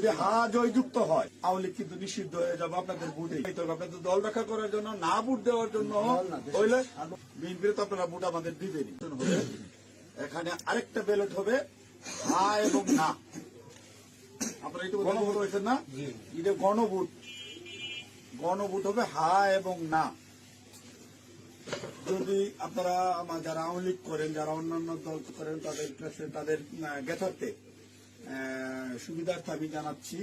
যদি হা জয়যুক্ত হয় আওয়ামী লীগ কিন্তু নিষিদ্ধ হয়ে যাবে আপনাদের ভোটে। আপনাদের দল রক্ষা করার জন্য না ভোট দেওয়ার জন্য হইলে বিএনপির তো আপনারা ভোট আমাদের দিবেনি। এখানে আরেকটা ব্যালট হবে হা এবং না। আপনারা একটু গণভোট হয়েছেন না, এটা গণভোট। গণভোট হবে হা এবং না। যদি আপনারা যারা আওয়ামী লীগ করেন, যারা অন্যান্য দল করেন, তাদের জ্ঞাতার্থে সুবিধার্থে আমি জানাচ্ছি,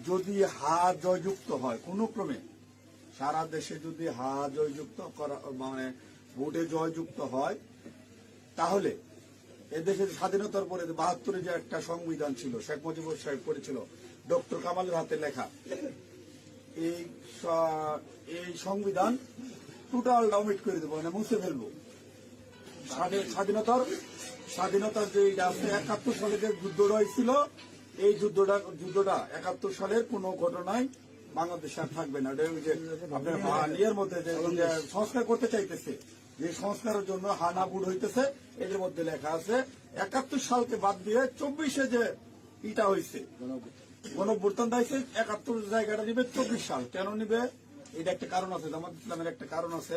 যদি হা জয়যুক্ত হয় কোন ক্রমে সারা দেশে যদি হা জয়যুক্ত করা ভোটে জয়যুক্ত হয়, তাহলে এদেশের স্বাধীনতার পরে ৭২ যে একটা সংবিধান ছিল শেখ মুজিবুর সাহেব করেছিল ডক্টর কামালের হাতে লেখা, এই সংবিধান টোটাল অমিট করে দেবো, মুছে ফেলবো। স্বাধীনতার যে ৭১ সালে যে যুদ্ধটা হয়েছিল, এই যুদ্ধটা ৭১ সালের কোন ঘটনায় বাংলাদেশে আর থাকবে না। আপনার ইয়ের মধ্যে যে সংস্কার করতে চাইতেছে, যে সংস্কারের জন্য হানা বুট হইতেছে, এদের মধ্যে লেখা আছে ৭১ সালকে বাদ দিয়ে ২৪-এ যে ইটা হয়েছে গণঅভ্যুত্থান হয়েছে, ৭১ জায়গাটা নিবে ২৪ সাল। কেন নিবে? এটা একটা কারণ আছে, জামাত ইসলামের একটা কারণ আছে।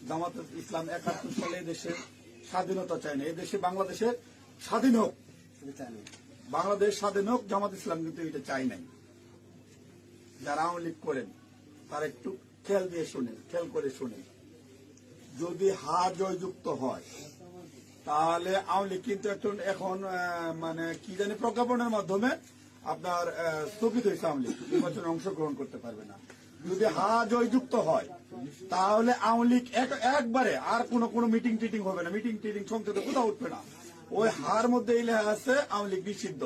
জামাত ইসলাম ৭১ সালে দেশের স্বাধীনতা চায় না, এই দেশে বাংলাদেশের স্বাধীন হোক, বাংলাদেশ স্বাধীন হোক, জামাত ইসলাম কিন্তু এটা চাই নাই। যারা আওয়ামী লীগ করেন তারা একটু খেয়াল করে শুনেন। যদি হা জয়যুক্ত হয় তাহলে আওয়ামী লীগ কিন্তু এখন কি জানি প্রজ্ঞাপনের মাধ্যমে আপনার স্থগিত হয়েছে, আওয়ামী লীগ নির্বাচনে অংশগ্রহণ করতে পারবে না। যদি হা জয়যুক্ত হয় তাহলে আওয়ামী লীগ একবারে আর কোনো মিটিং টিটিং হবে না, মিটিং টিটিং সংসদে কোথাও উঠবে না। ওই হার মধ্যে লেখা আছে আওয়ামী লীগ নিষিদ্ধ।